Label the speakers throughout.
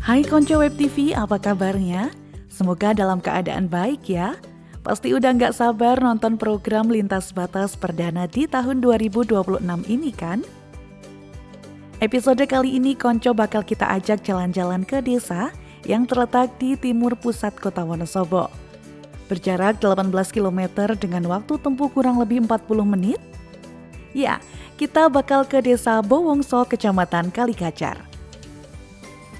Speaker 1: Hai Konco Web TV, apa kabarnya? Semoga dalam keadaan baik ya. Pasti udah nggak sabar nonton program Lintas Batas perdana di tahun 2026 ini kan? Episode kali ini Konco bakal kita ajak jalan-jalan ke desa yang terletak di timur pusat kota Wonosobo. Berjarak 18 km dengan waktu tempuh kurang lebih 40 menit. Ya, kita bakal ke desa Bowongso, Kecamatan Kalikacar.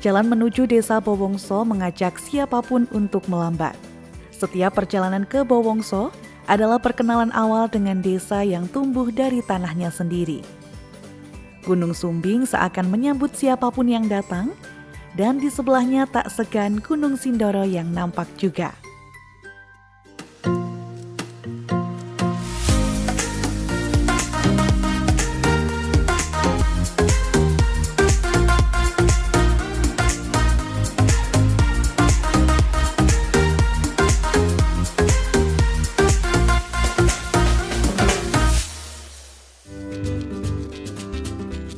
Speaker 1: Jalan menuju desa Bowongso mengajak siapapun untuk melambat. Setiap perjalanan ke Bowongso adalah perkenalan awal dengan desa yang tumbuh dari tanahnya sendiri. Gunung Sumbing seakan menyambut siapapun yang datang, dan di sebelahnya tak segan Gunung Sindoro yang nampak juga.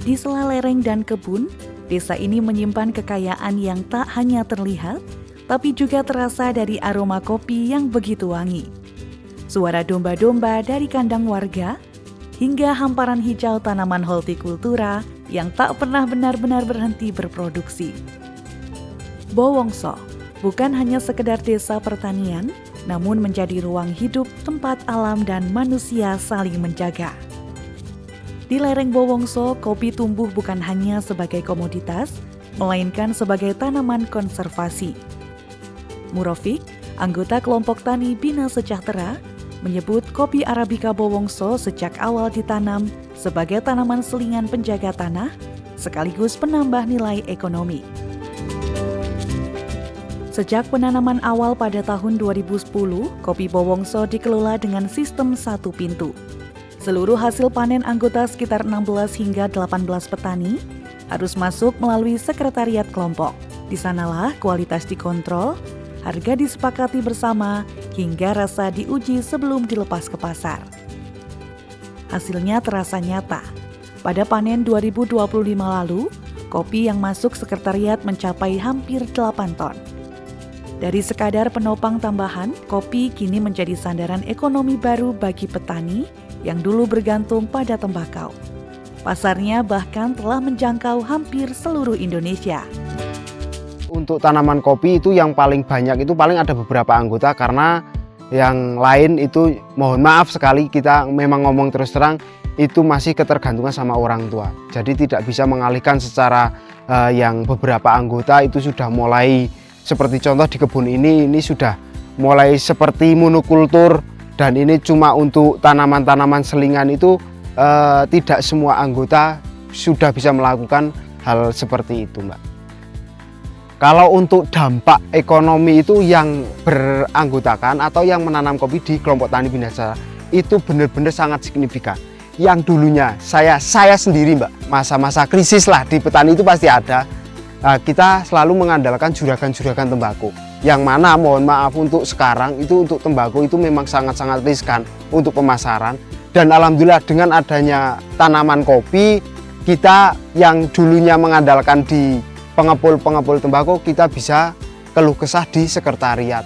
Speaker 1: Di sela lereng dan kebun, desa ini menyimpan kekayaan yang tak hanya terlihat, tapi juga terasa dari aroma kopi yang begitu wangi. Suara domba-domba dari kandang warga, hingga hamparan hijau tanaman hortikultura yang tak pernah benar-benar berhenti berproduksi. Bowongso bukan hanya sekedar desa pertanian, namun menjadi ruang hidup tempat alam dan manusia saling menjaga. Di lereng Bowongso, kopi tumbuh bukan hanya sebagai komoditas, melainkan sebagai tanaman konservasi. Murofik, anggota kelompok tani Bina Sejahtera, menyebut kopi Arabica Bowongso sejak awal ditanam sebagai tanaman selingan penjaga tanah, sekaligus penambah nilai ekonomi. Sejak penanaman awal pada tahun 2010, kopi Bowongso dikelola dengan sistem satu pintu. Seluruh hasil panen anggota sekitar 16 hingga 18 petani harus masuk melalui sekretariat kelompok. Di sanalah kualitas dikontrol, harga disepakati bersama, hingga rasa diuji sebelum dilepas ke pasar. Hasilnya terasa nyata. Pada panen 2025 lalu, kopi yang masuk sekretariat mencapai hampir 8 ton. Dari sekadar penopang tambahan, kopi kini menjadi sandaran ekonomi baru bagi petani yang dulu bergantung pada tembakau. Pasarnya bahkan telah menjangkau hampir seluruh Indonesia.
Speaker 2: Untuk tanaman kopi itu yang paling banyak itu paling ada beberapa anggota, karena yang lain itu mohon maaf sekali kita memang ngomong terus terang itu masih ketergantungan sama orang tua. Jadi tidak bisa mengalihkan secara yang beberapa anggota itu sudah mulai seperti contoh di kebun ini sudah mulai seperti monokultur. Dan ini cuma untuk tanaman-tanaman selingan itu tidak semua anggota sudah bisa melakukan hal seperti itu, Mbak. Kalau untuk dampak ekonomi itu yang beranggotakan atau yang menanam kopi di kelompok tani Bina Sejahtera itu benar-benar sangat signifikan. Yang dulunya saya sendiri, Mbak, masa-masa krisis lah di petani itu pasti ada. Kita selalu mengandalkan juragan-juragan tembakau. Yang mana mohon maaf untuk sekarang itu untuk tembakau itu memang sangat-sangat riskan untuk pemasaran. Dan alhamdulillah dengan adanya tanaman kopi, kita yang dulunya mengandalkan di pengepul tembakau, kita bisa keluh kesah di sekretariat.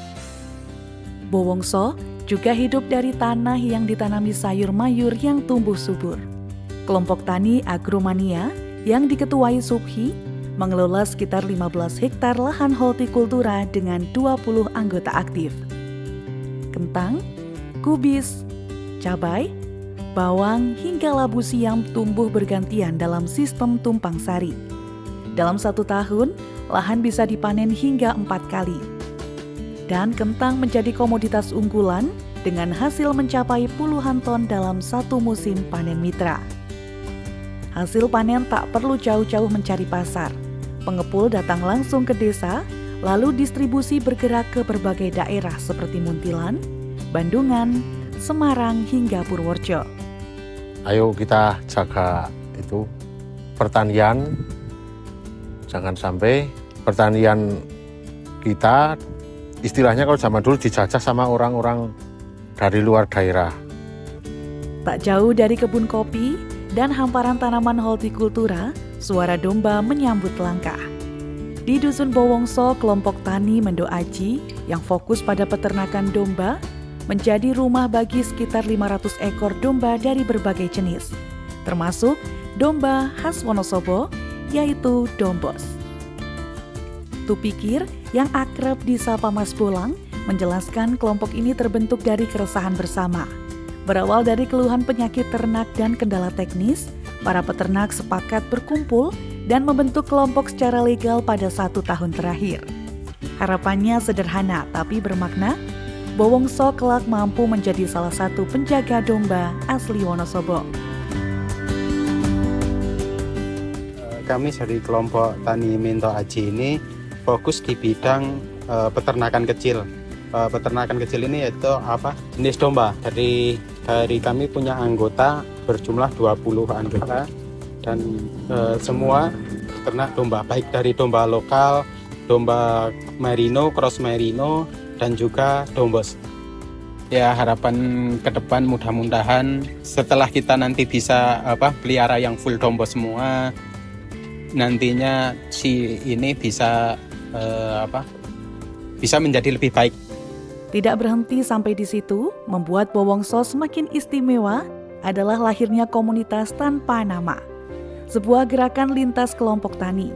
Speaker 1: Bowongso juga hidup dari tanah yang ditanami sayur mayur yang tumbuh subur. Kelompok tani Agromania yang diketuai Subhi mengelola sekitar 15 hektar lahan hortikultura dengan 20 anggota aktif. Kentang, kubis, cabai, bawang hingga labu siam tumbuh bergantian dalam sistem tumpang sari. Dalam 1 tahun, lahan bisa dipanen hingga 4 kali. Dan kentang menjadi komoditas unggulan dengan hasil mencapai puluhan ton dalam 1 musim panen mitra. Hasil panen tak perlu jauh-jauh mencari pasar. Pengepul datang langsung ke desa, lalu distribusi bergerak ke berbagai daerah seperti Muntilan, Bandungan, Semarang hingga Purworejo.
Speaker 3: Ayo kita jaga itu pertanian, jangan sampai pertanian kita istilahnya kalau zaman dulu dijajah sama orang-orang dari luar daerah.
Speaker 1: Tak jauh dari kebun kopi dan hamparan tanaman hortikultura, suara domba menyambut langkah. Di Dusun Bowongso, kelompok tani Mendo Aji yang fokus pada peternakan domba menjadi rumah bagi sekitar 500 ekor domba dari berbagai jenis, termasuk domba khas Wonosobo, yaitu Dombos. Tupikir yang akrab disapa Mas Bolang menjelaskan kelompok ini terbentuk dari keresahan bersama. Berawal dari keluhan penyakit ternak dan kendala teknis, para peternak sepakat berkumpul dan membentuk kelompok secara legal pada 1 tahun terakhir. Harapannya sederhana tapi bermakna, Bowongso kelak mampu menjadi salah satu penjaga domba asli Wonosobo.
Speaker 4: Kami dari kelompok Tani Mendo Aji ini fokus di bidang peternakan kecil. Peternakan kecil ini yaitu jenis domba. Dari kami punya anggota berjumlah 20 anggota dan semua ternak domba, baik dari domba lokal, domba merino, cross merino, dan juga dombos. Ya, harapan ke depan mudah-mudahan setelah kita nanti bisa pelihara yang full dombos semua, nantinya si ini bisa bisa menjadi lebih baik.
Speaker 1: Tidak berhenti sampai di situ, membuat Bowongso semakin istimewa adalah lahirnya komunitas tanpa nama. Sebuah gerakan lintas kelompok tani.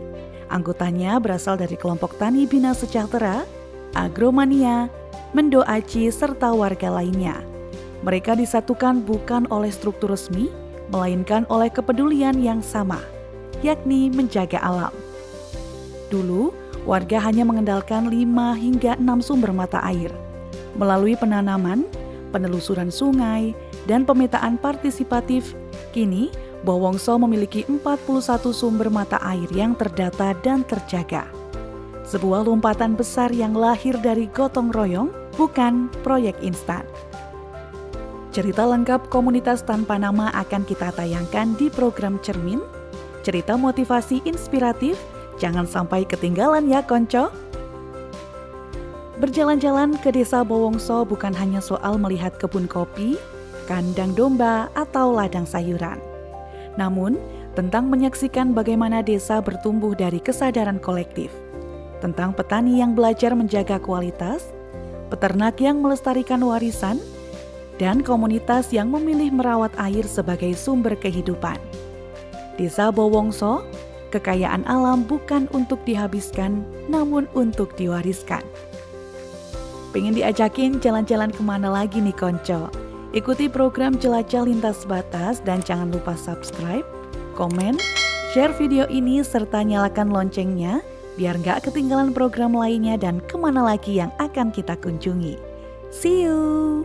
Speaker 1: Anggotanya berasal dari kelompok tani Bina Sejahtera, Agromania, Mendo Aji, serta warga lainnya. Mereka disatukan bukan oleh struktur resmi, melainkan oleh kepedulian yang sama, yakni menjaga alam. Dulu, warga hanya mengandalkan 5 hingga 6 sumber mata air. Melalui penanaman, penelusuran sungai, dan pemetaan partisipatif, kini Bowongso memiliki 41 sumber mata air yang terdata dan terjaga. Sebuah lompatan besar yang lahir dari gotong royong, bukan proyek instan. Cerita lengkap komunitas tanpa nama akan kita tayangkan di program Cermin. Cerita motivasi inspiratif, jangan sampai ketinggalan ya konco. Berjalan-jalan ke desa Bowongso bukan hanya soal melihat kebun kopi, kandang domba, atau ladang sayuran. Namun, tentang menyaksikan bagaimana desa bertumbuh dari kesadaran kolektif. Tentang petani yang belajar menjaga kualitas, peternak yang melestarikan warisan, dan komunitas yang memilih merawat air sebagai sumber kehidupan. Desa Bowongso, kekayaan alam bukan untuk dihabiskan, namun untuk diwariskan. Pengen diajakin jalan-jalan kemana lagi nih konco? Ikuti program Jelajah Lintas Batas dan jangan lupa subscribe, komen, share video ini serta nyalakan loncengnya biar gak ketinggalan program lainnya dan kemana lagi yang akan kita kunjungi. See you!